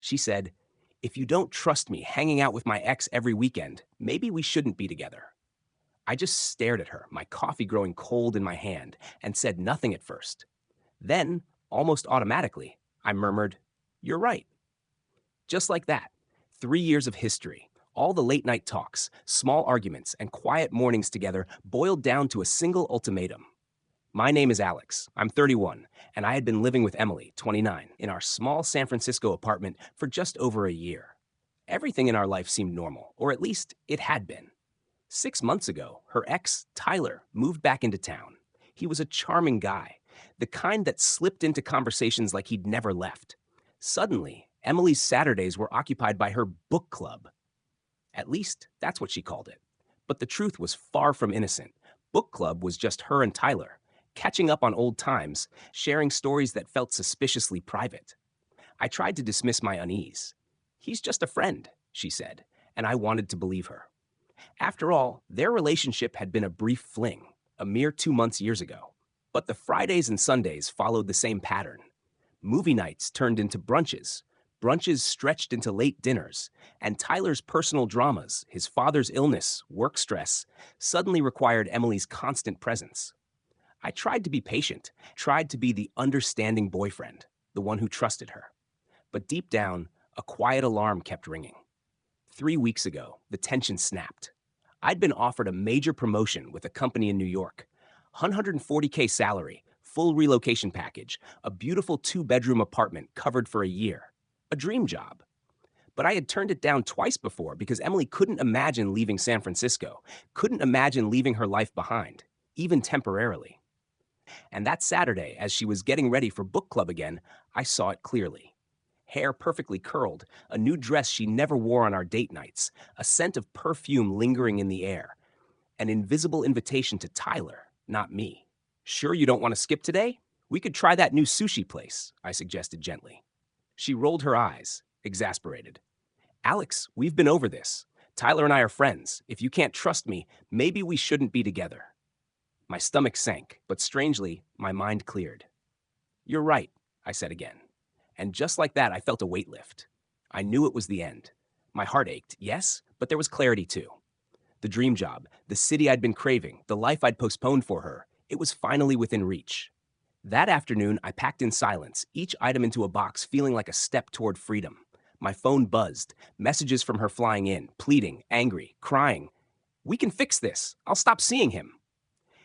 She said, "If you don't trust me hanging out with my ex every weekend, maybe we shouldn't be together." I just stared at her, my coffee growing cold in my hand, and said nothing at first. Then, almost automatically, I murmured, "You're right." Just like that, 3 years of history, all the late night talks, small arguments, and quiet mornings together boiled down to a single ultimatum. My name is Alex. I'm 31, and I had been living with Emily, 29, in our small San Francisco apartment for just over a year. Everything in our life seemed normal, or at least it had been. 6 months ago, her ex, Tyler, moved back into town. He was a charming guy, the kind that slipped into conversations like he'd never left. Suddenly, Emily's Saturdays were occupied by her book club. At least, that's what she called it. But the truth was far from innocent. Book club was just her and Tyler, catching up on old times, sharing stories that felt suspiciously private. I tried to dismiss my unease. "He's just a friend," she said, and I wanted to believe her. After all, their relationship had been a brief fling, a mere 2 months years ago. But the Fridays and Sundays followed the same pattern. Movie nights turned into brunches, brunches stretched into late dinners, and Tyler's personal dramas, his father's illness, work stress, suddenly required Emily's constant presence. I tried to be patient, tried to be the understanding boyfriend, the one who trusted her. But deep down, a quiet alarm kept ringing. 3 weeks ago, the tension snapped. I'd been offered a major promotion with a company in New York. 140K salary, full relocation package, a beautiful 2-bedroom apartment covered for a year. A dream job. But I had turned it down twice before because Emily couldn't imagine leaving San Francisco, couldn't imagine leaving her life behind, even temporarily. And that Saturday, as she was getting ready for book club again, I saw it clearly. Hair perfectly curled, a new dress she never wore on our date nights, a scent of perfume lingering in the air, an invisible invitation to Tyler, not me. "Sure you don't want to skip today? We could try that new sushi place," I suggested gently. She rolled her eyes, exasperated. "Alex, we've been over this. Tyler and I are friends. If you can't trust me, maybe we shouldn't be together." My stomach sank, but strangely, my mind cleared. "You're right," I said again. And just like that, I felt a weight lift. I knew it was the end. My heart ached, yes, but there was clarity too. The dream job, the city I'd been craving, the life I'd postponed for her, it was finally within reach. That afternoon, I packed in silence, each item into a box, feeling like a step toward freedom. My phone buzzed, messages from her flying in, pleading, angry, crying. "We can fix this. I'll stop seeing him."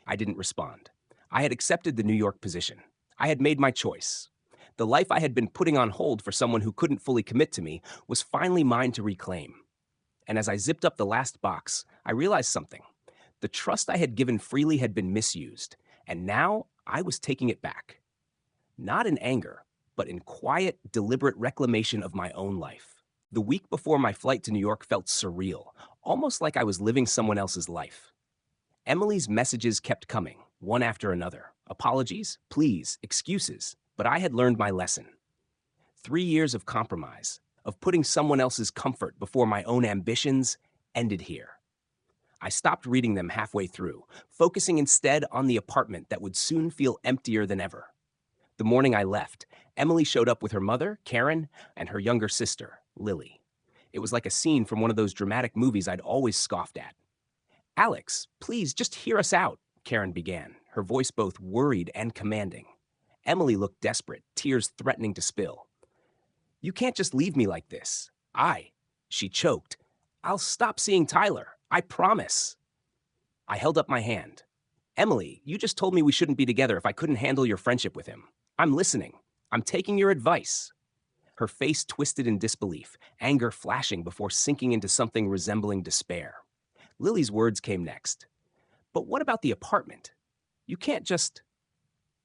I didn't respond. I had accepted the New York position. I had made my choice. The life I had been putting on hold for someone who couldn't fully commit to me was finally mine to reclaim. And as I zipped up the last box, I realized something. The trust I had given freely had been misused, and now I was taking it back. Not in anger, but in quiet, deliberate reclamation of my own life. The week before my flight to New York felt surreal, almost like I was living someone else's life. Emily's messages kept coming, one after another. Apologies, pleas, excuses, but I had learned my lesson. 3 years of compromise, of putting someone else's comfort before my own ambitions, ended here. I stopped reading them halfway through, focusing instead on the apartment that would soon feel emptier than ever. The morning I left, Emily showed up with her mother, Karen, and her younger sister, Lily. It was like a scene from one of those dramatic movies I'd always scoffed at. "Alex, please just hear us out," Karen began, her voice both worried and commanding. Emily looked desperate, tears threatening to spill. "You can't just leave me like this. She choked. "I'll stop seeing Tyler. I promise." I held up my hand. "Emily, you just told me we shouldn't be together if I couldn't handle your friendship with him. I'm listening. I'm taking your advice." Her face twisted in disbelief, anger flashing before sinking into something resembling despair. Lily's words came next. "But what about the apartment? You can't just—"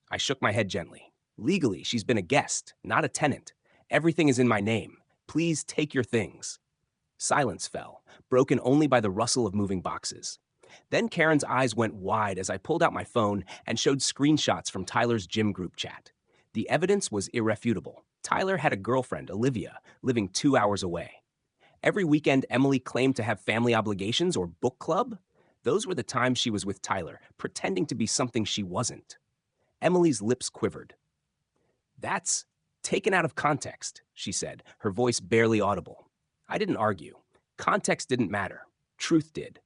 I shook my head gently. "Legally, she's been a guest, not a tenant. Everything is in my name. Please take your things." Silence fell, broken only by the rustle of moving boxes. Then Karen's eyes went wide as I pulled out my phone and showed screenshots from Tyler's gym group chat. The evidence was irrefutable. Tyler had a girlfriend, Olivia, living 2 hours away. Every weekend, Emily claimed to have family obligations or book club. Those were the times she was with Tyler, pretending to be something she wasn't. Emily's lips quivered. "That's Taken out of context, she said, her voice barely audible. I didn't argue. Context didn't matter. Truth did.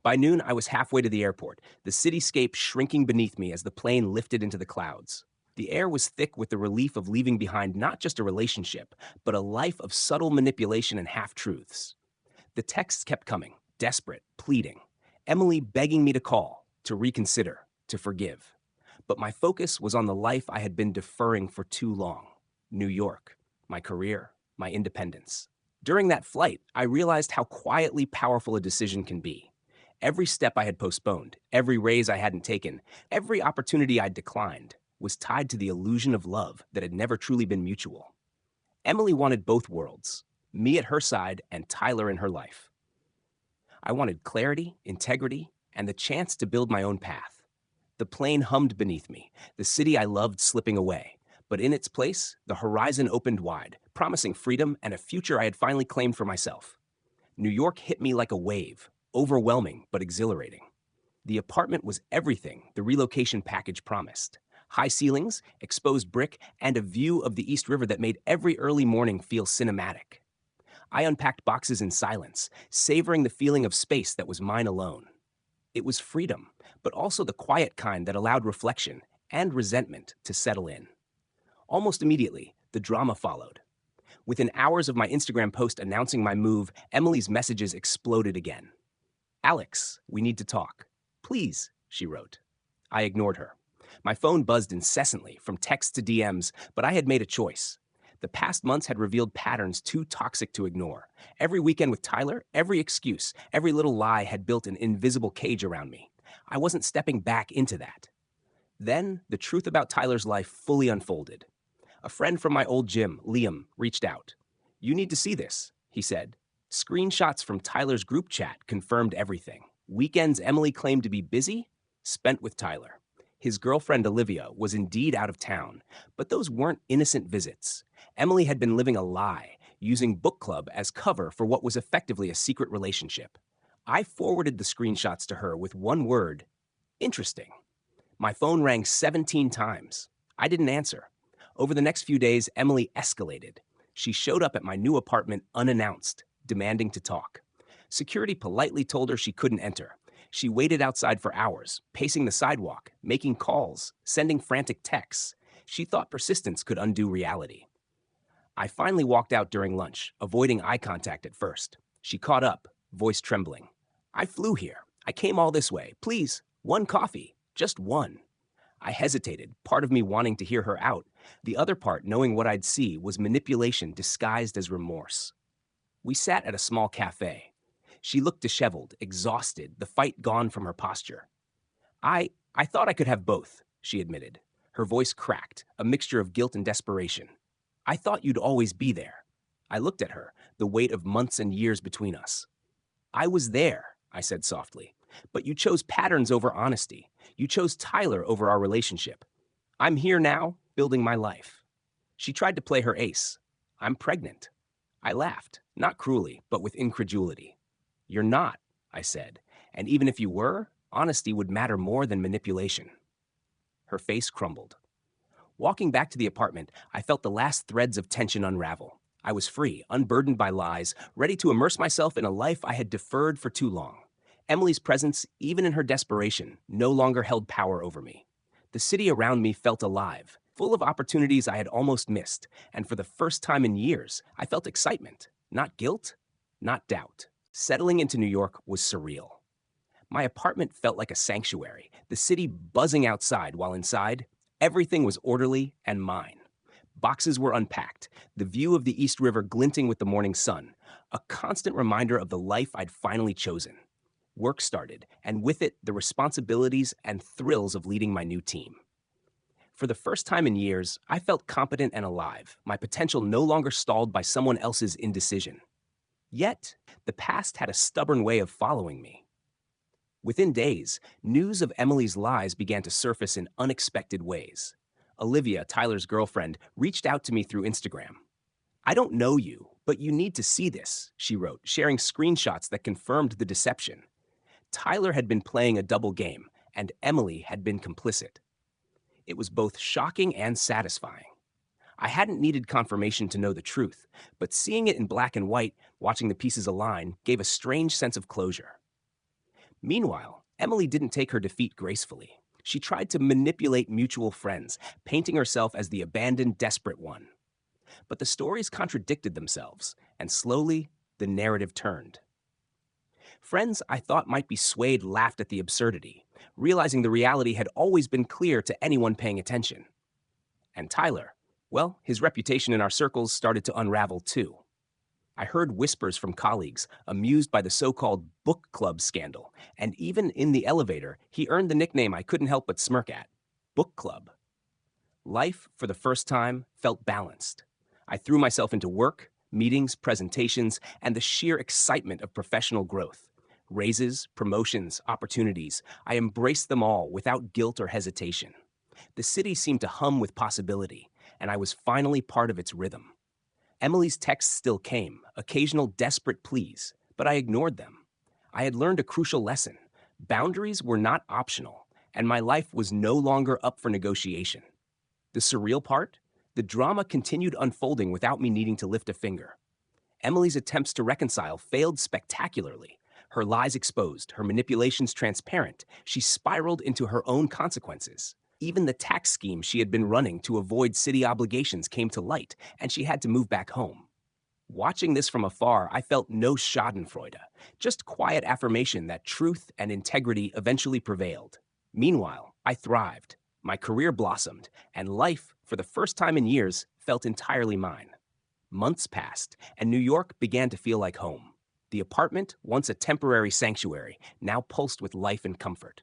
By noon, I was halfway to the airport, the cityscape shrinking beneath me as the plane lifted into the clouds. The air was thick with the relief of leaving behind not just a relationship, but a life of subtle manipulation and half-truths. The texts kept coming, desperate, pleading. Emily begging me to call, to reconsider, to forgive. But my focus was on the life I had been deferring for too long. New York, my career, my independence. During that flight, I realized how quietly powerful a decision can be. Every step I had postponed, every raise I hadn't taken, every opportunity I'd declined, was tied to the illusion of love that had never truly been mutual. Emily wanted both worlds, me at her side and Tyler in her life. I wanted clarity, integrity, and the chance to build my own path. The plane hummed beneath me, the city I loved slipping away, but in its place, the horizon opened wide, promising freedom and a future I had finally claimed for myself. New York hit me like a wave, overwhelming but exhilarating. The apartment was everything the relocation package promised. High ceilings, exposed brick, and a view of the East River that made every early morning feel cinematic. I unpacked boxes in silence, savoring the feeling of space that was mine alone. It was freedom, but also the quiet kind that allowed reflection and resentment to settle in. Almost immediately, the drama followed. Within hours of my Instagram post announcing my move, Emily's messages exploded again. "Alex, we need to talk. Please," she wrote. I ignored her. My phone buzzed incessantly, from texts to DMs, but I had made a choice. The past months had revealed patterns too toxic to ignore. Every weekend with Tyler, every excuse, every little lie had built an invisible cage around me. I wasn't stepping back into that. Then, the truth about Tyler's life fully unfolded. A friend from my old gym, Liam, reached out. "You need to see this," he said. Screenshots from Tyler's group chat confirmed everything. Weekends Emily claimed to be busy, spent with Tyler. His girlfriend, Olivia, was indeed out of town, but those weren't innocent visits. Emily had been living a lie, using book club as cover for what was effectively a secret relationship. I forwarded the screenshots to her with one word: interesting. My phone rang 17 times. I didn't answer. Over the next few days, Emily escalated. She showed up at my new apartment unannounced, demanding to talk. Security politely told her she couldn't enter. She waited outside for hours, pacing the sidewalk, making calls, sending frantic texts. She thought persistence could undo reality. I finally walked out during lunch, avoiding eye contact at first. She caught up, voice trembling. "I flew here. I came all this way. Please, one coffee. Just one." I hesitated, part of me wanting to hear her out. The other part, knowing what I'd see, was manipulation disguised as remorse. We sat at a small cafe. She looked disheveled, exhausted, the fight gone from her posture. I thought I could have both," she admitted. Her voice cracked, a mixture of guilt and desperation. "I thought you'd always be there." I looked at her, the weight of months and years between us. "I was there," I said softly, "but you chose patterns over honesty. You chose Tyler over our relationship. I'm here now, building my life." She tried to play her ace. "I'm pregnant." I laughed, not cruelly, but with incredulity. "You're not," I said, "and even if you were, honesty would matter more than manipulation." Her face crumbled. Walking back to the apartment, I felt the last threads of tension unravel. I was free, unburdened by lies, ready to immerse myself in a life I had deferred for too long. Emily's presence, even in her desperation, no longer held power over me. The city around me felt alive, full of opportunities I had almost missed, and for the first time in years, I felt excitement, not guilt, not doubt. Settling into New York was surreal. My apartment felt like a sanctuary, the city buzzing outside, while inside, everything was orderly and mine. Boxes were unpacked, the view of the East River glinting with the morning sun, a constant reminder of the life I'd finally chosen. Work started, and with it, the responsibilities and thrills of leading my new team. For the first time in years, I felt competent and alive, my potential no longer stalled by someone else's indecision. Yet, the past had a stubborn way of following me. Within days, news of Emily's lies began to surface in unexpected ways. Olivia, Tyler's girlfriend, reached out to me through Instagram. "I don't know you, but you need to see this," she wrote, sharing screenshots that confirmed the deception. Tyler had been playing a double game, and Emily had been complicit. It was both shocking and satisfying. I hadn't needed confirmation to know the truth, but seeing it in black and white, watching the pieces align, gave a strange sense of closure. Meanwhile, Emily didn't take her defeat gracefully. She tried to manipulate mutual friends, painting herself as the abandoned, desperate one. But the stories contradicted themselves, and slowly, the narrative turned. Friends I thought might be swayed laughed at the absurdity, realizing the reality had always been clear to anyone paying attention. And Tyler, well, his reputation in our circles started to unravel too. I heard whispers from colleagues, amused by the so-called book club scandal, and even in the elevator, he earned the nickname I couldn't help but smirk at, Book Club. Life, for the first time, felt balanced. I threw myself into work, meetings, presentations, and the sheer excitement of professional growth. Raises, promotions, opportunities, I embraced them all without guilt or hesitation. The city seemed to hum with possibility, and I was finally part of its rhythm. Emily's texts still came, occasional desperate pleas, but I ignored them. I had learned a crucial lesson. Boundaries were not optional, and my life was no longer up for negotiation. The surreal part? The drama continued unfolding without me needing to lift a finger. Emily's attempts to reconcile failed spectacularly. Her lies exposed, her manipulations transparent, she spiraled into her own consequences. Even the tax scheme she had been running to avoid city obligations came to light, and she had to move back home. Watching this from afar, I felt no schadenfreude, just quiet affirmation that truth and integrity eventually prevailed. Meanwhile, I thrived. My career blossomed, and life, for the first time in years, felt entirely mine. Months passed, and New York began to feel like home. The apartment, once a temporary sanctuary, now pulsed with life and comfort.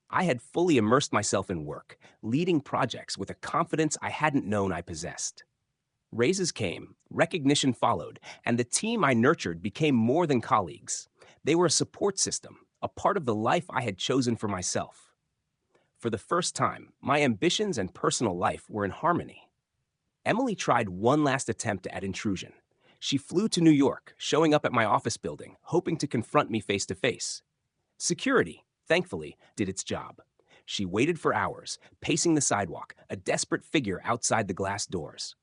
I had fully immersed myself in work, leading projects with a confidence I hadn't known I possessed. Raises came, recognition followed, and the team I nurtured became more than colleagues. They were a support system, a part of the life I had chosen for myself. For the first time, my ambitions and personal life were in harmony. Emily tried one last attempt at intrusion. She flew to New York, showing up at my office building, hoping to confront me face to face. Security, thankfully, did its job. She waited for hours, pacing the sidewalk, a desperate figure outside the glass doors.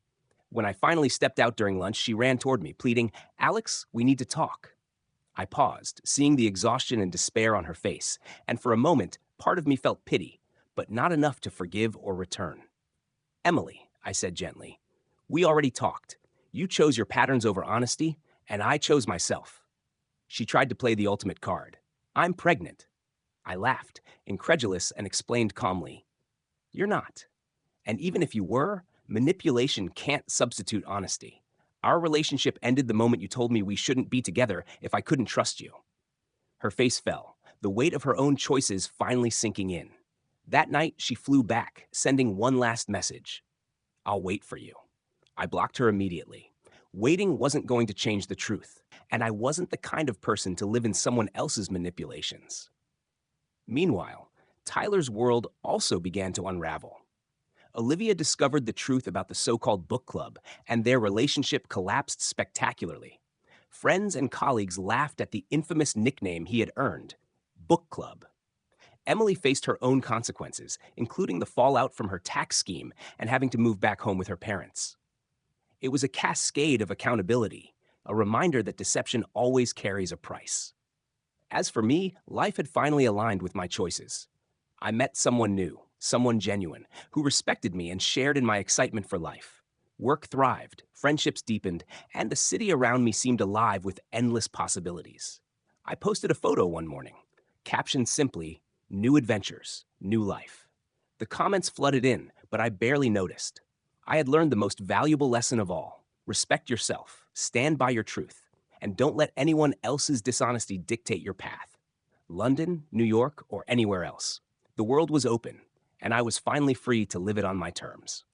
When I finally stepped out during lunch, she ran toward me, pleading, "Alex, we need to talk." I paused, seeing the exhaustion and despair on her face, and for a moment, part of me felt pity, but not enough to forgive or return. "Emily," I said gently, "we already talked. You chose your patterns over honesty, and I chose myself." She tried to play the ultimate card. "I'm pregnant." I laughed, incredulous, and explained calmly, "You're not. And even if you were, manipulation can't substitute honesty. Our relationship ended the moment you told me we shouldn't be together if I couldn't trust you." Her face fell, the weight of her own choices finally sinking in. That night, she flew back, sending one last message. "I'll wait for you." I blocked her immediately. Waiting wasn't going to change the truth, and I wasn't the kind of person to live in someone else's manipulations. Meanwhile, Tyler's world also began to unravel. Olivia discovered the truth about the so-called book club, and their relationship collapsed spectacularly. Friends and colleagues laughed at the infamous nickname he had earned, Book Club. Emily faced her own consequences, including the fallout from her tax scheme and having to move back home with her parents. It was a cascade of accountability, a reminder that deception always carries a price. As for me, life had finally aligned with my choices. I met someone new, someone genuine, who respected me and shared in my excitement for life. Work thrived, friendships deepened, and the city around me seemed alive with endless possibilities. I posted a photo one morning, captioned simply, "New adventures, new life." The comments flooded in, but I barely noticed. I had learned the most valuable lesson of all: respect yourself, stand by your truth, and don't let anyone else's dishonesty dictate your path. London, New York, or anywhere else. The world was open, and I was finally free to live it on my terms.